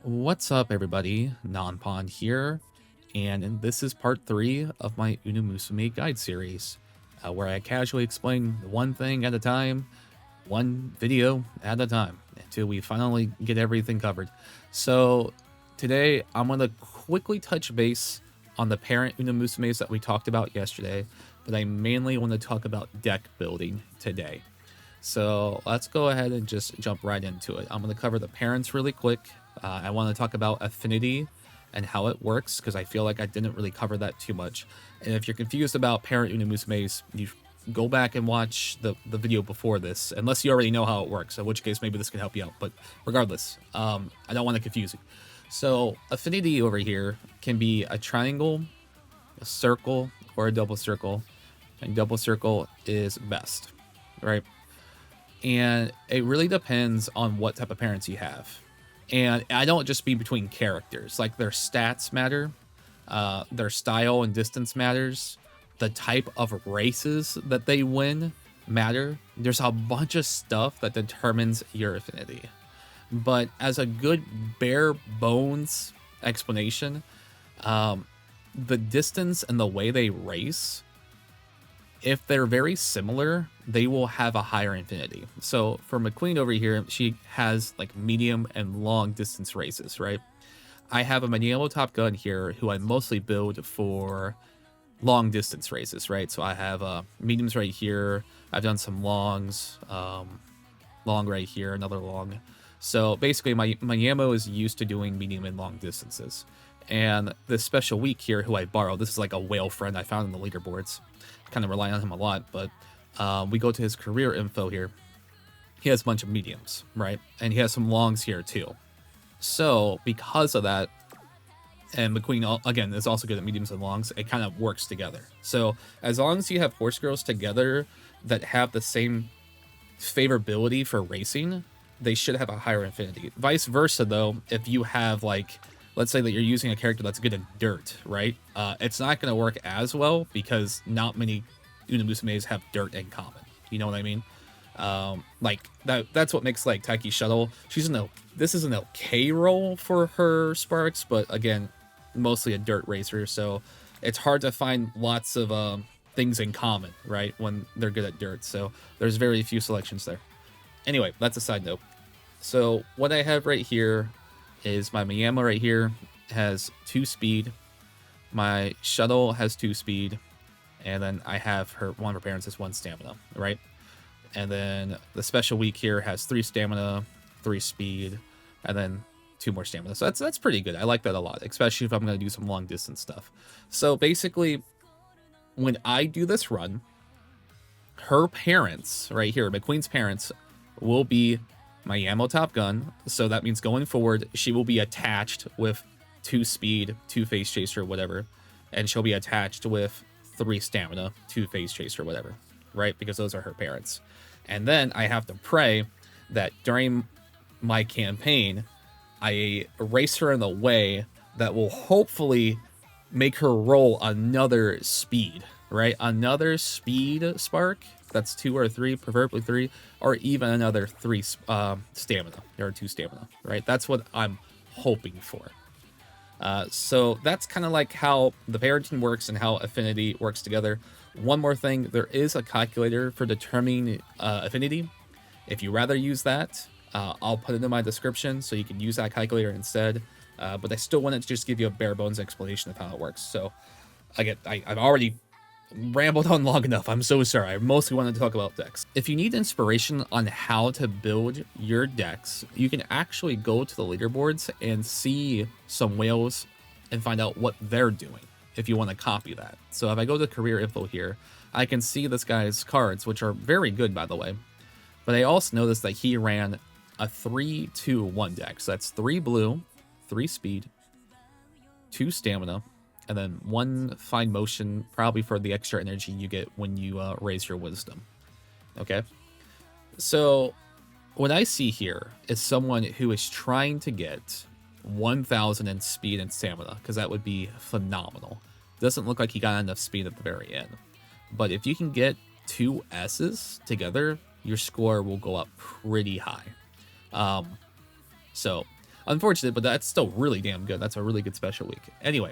What's up, everybody? Nonpon here, and this is part 3 of my Unamusume guide series, where I casually explain one thing at a time, one video at a time, until we finally get everything covered. So, today I'm going to quickly touch base on the parent Unamusumes that we talked about yesterday, but I mainly want to talk about deck building today. So let's go ahead and just jump right into it. I'm going to cover the parents really quick. I want to talk about Affinity and how it works because I feel like I didn't really cover that too much. And if you're confused about parent Unamusumes, you go back and watch the video before this, unless you already know how it works, in which case maybe this can help you out. But regardless, I don't want to confuse you. So Affinity over here can be a triangle, a circle, or a double circle. And double circle is best, right? And it really depends on what type of parents you have. And I don't just mean between characters, like their stats matter, their style and distance matters, the type of races that they win matter. There's a bunch of stuff that determines your affinity. But as a good bare bones explanation, the distance and the way they race, if they're very similar, they will have a higher infinity. So for McQueen over here, she has like medium and long distance races, right? I have a Maniello Top Gun here who I mostly build for long distance races, right? So I have mediums right here. I've done some longs, long right here, another long. So basically my ammo is used to doing medium and long distances. And this special week here, who I borrowed, this is like a whale friend I found in the leaderboards. Kind of rely on him a lot, but we go to his career info here. He has a bunch of mediums, right? And he has some longs here too. So because of that, and McQueen, again, is also good at mediums and longs, it kind of works together. So as long as you have horse girls together that have the same favorability for racing, they should have a higher infinity. Vice versa, though, if you have, like, let's say that you're using a character that's good at dirt, right? It's not going to work as well because not many Unamusumes have dirt in common. You know what I mean? Like that's what makes like Taiki Shuttle. This is an okay role for her Sparks, but again, mostly a dirt racer, so it's hard to find lots of things in common, right? When they're good at dirt, so there's very few selections there. Anyway, that's a side note. So what I have right here is my Miyama right here has 2 speed. My Shuttle has 2 speed. And then I have one of her parents has 1 stamina, right? And then the special week here has 3 stamina, 3 speed, and then 2 more stamina. So that's pretty good. I like that a lot, especially if I'm going to do some long distance stuff. So basically, when I do this run, her parents right here, McQueen's parents, will be my ammo Top Gun. So that means going forward, she will be attached with 2 speed, 2 phase chaser, whatever. And she'll be attached with 3 stamina, 2 phase chaser, whatever, right? Because those are her parents. And then I have to pray that during my campaign, I race her in the way that will hopefully make her roll another speed, right? Another speed spark. That's 2 or 3, preferably 3, or even another 3 stamina, or 2 stamina, right? That's what I'm hoping for. So that's kind of like how the parenting works and how Affinity works together. One more thing, there is a calculator for determining Affinity. If you rather use that, I'll put it in my description so you can use that calculator instead. But I still wanted to just give you a bare bones explanation of how it works. So again, I've already rambled on long enough. I'm so sorry. I mostly wanted to talk about decks. If you need inspiration on how to build your decks, you can actually go to the leaderboards and see some whales and find out what they're doing if you want to copy that. So if I go to career info here, I can see this guy's cards, which are very good, by the way. But I also noticed that he ran a 3-2-1 deck. So that's 3 blue, 3 speed, 2 stamina, and then 1 fine motion, probably for the extra energy you get when you raise your wisdom. Okay? So what I see here is someone who is trying to get 1,000 in speed and stamina, because that would be phenomenal. Doesn't look like he got enough speed at the very end. But if you can get 2 S's together, your score will go up pretty high. So Unfortunate, but that's still really damn good. That's a really good special week. Anyway,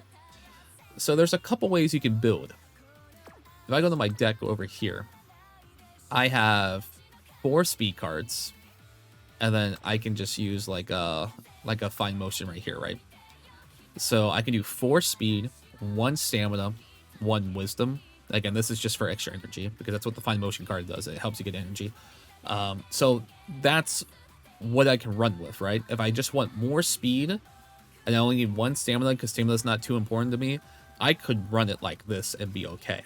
so there's a couple ways you can build. If I go to my deck over here, I have 4 speed cards, and then I can just use like a fine motion right here, right? So I can do 4 speed, 1 stamina, 1 wisdom. Again, this is just for extra energy because that's what the fine motion card does. It helps you get energy. So that's what I can run with, right? If I just want more speed and I only need 1 stamina because stamina is not too important to me, I could run it like this and be okay.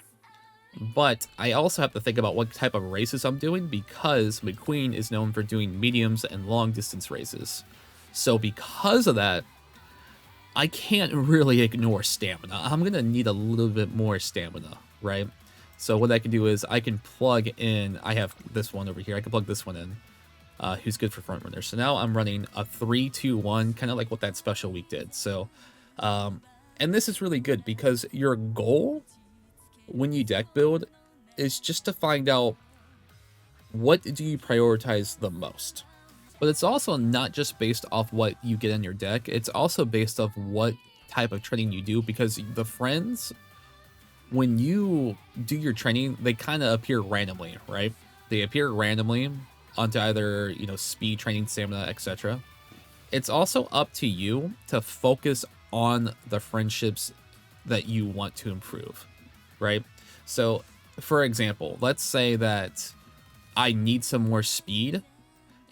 But I also have to think about what type of races I'm doing because McQueen is known for doing mediums and long distance races. So because of that, I can't really ignore stamina. I'm going to need a little bit more stamina, right? So what I can do is I can plug in, I have this one over here, I can plug this one in, who's good for front runners. So now I'm running a 3-2-1, kind of like what that special week did. So, and this is really good because your goal when you deck build is just to find out what do you prioritize the most. But it's also not just based off what you get in your deck, it's also based off what type of training you do, because the friends, when you do your training, they kind of appear randomly, right? They appear randomly onto either, you know, speed training, stamina, etc. It's also up to you to focus on the friendships that you want to improve, right? So, for example, let's say that I need some more speed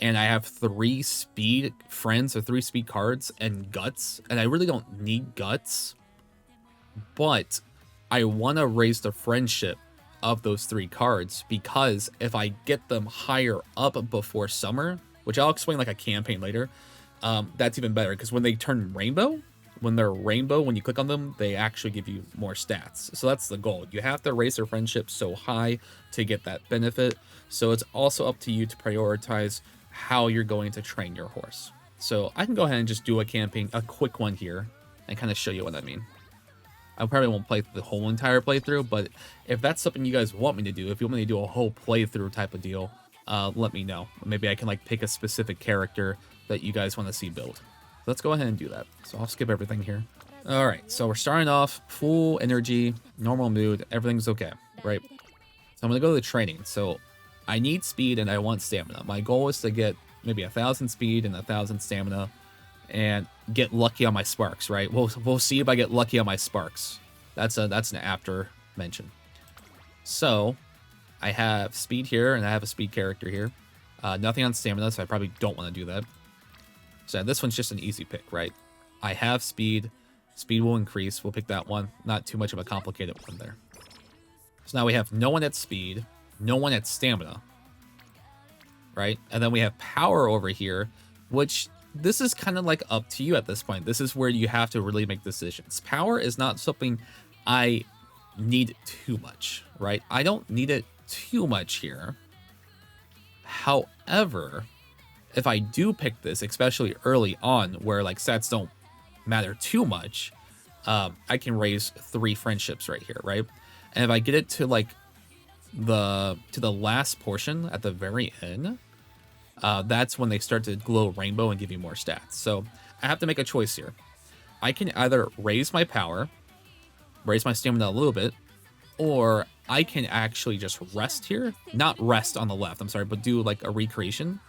and I have 3 speed friends or 3 speed cards and guts, and I really don't need guts, but I want to raise the friendship of those 3 cards, because if I get them higher up before summer, which I'll explain like a campaign later, that's even better, because when they turn rainbow, when they're rainbow, when you click on them, they actually give you more stats. So that's the goal. You have to raise their friendship so high to get that benefit. So it's also up to you to prioritize how you're going to train your horse. So I can go ahead and just do a campaign, a quick one here, and kind of show you what I mean. I probably won't play the whole entire playthrough, but if that's something you guys want me to do, if you want me to do a whole playthrough type of deal, let me know. Maybe I can like pick a specific character that you guys want to see build. Let's go ahead and do that. So I'll skip everything here. All right, so we're starting off full energy, normal mood, everything's okay, right? So I'm gonna go to the training. So I need speed and I want stamina. My goal is to get maybe 1,000 speed and 1,000 stamina and get lucky on my sparks, right? We'll see if I get lucky on my sparks. That's an after mention. So I have speed here and I have a speed character here. Nothing on stamina, so I probably don't want to do that. So this one's just an easy pick, right? I have speed. Speed will increase. We'll pick that one. Not too much of a complicated one there. So now we have no one at speed, no one at stamina, right? And then we have power over here, which this is kind of like up to you at this point. This is where you have to really make decisions. Power is not something I need too much, right? I don't need it too much here. However, if I do pick this, especially early on where like stats don't matter too much, I can raise 3 friendships right here, right? And if I get it to like the last portion at the very end, that's when they start to glow rainbow and give you more stats. So I have to make a choice here. I can either raise my power, raise my stamina a little bit, or I can actually just rest here. Not rest on the left, I'm sorry, but do like a recreation,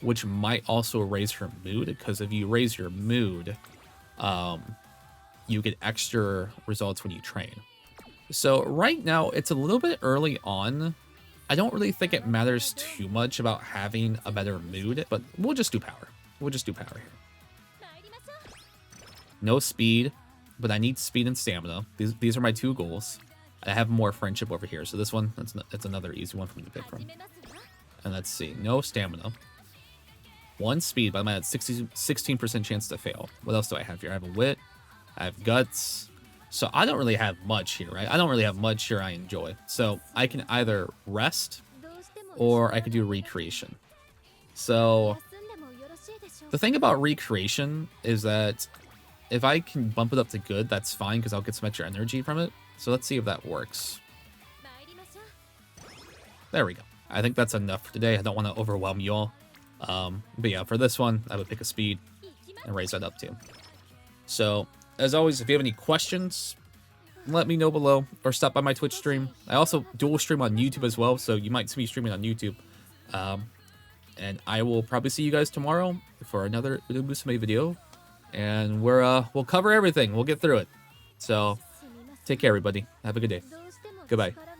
which might also raise her mood, because if you raise your mood, you get extra results when you train. So right now, it's a little bit early on. I don't really think it matters too much about having a better mood, but we'll just do power. We'll just do power here. No speed, but I need speed and stamina. These are my 2 goals. I have more friendship over here, so this one, that's another easy one for me to pick from. And let's see, no stamina. 1 speed, but I'm at 16% chance to fail. What else do I have here? I have a wit, I have guts. So I don't really have much here, right? I don't really have much here I enjoy. So I can either rest or I could do recreation. So the thing about recreation is that if I can bump it up to good, that's fine because I'll get some extra energy from it. So let's see if that works. There we go. I think that's enough for today. I don't want to overwhelm you all. But yeah, for this one, I would pick a speed. and raise that up too. So, as always, if you have any questions, let me know below or stop by my Twitch stream. I also dual stream on YouTube as well, so you might see me streaming on YouTube. And I will probably see you guys tomorrow for another Umamusume video, and we'll cover everything. We'll get through it. So, take care, everybody. Have a good day. Goodbye.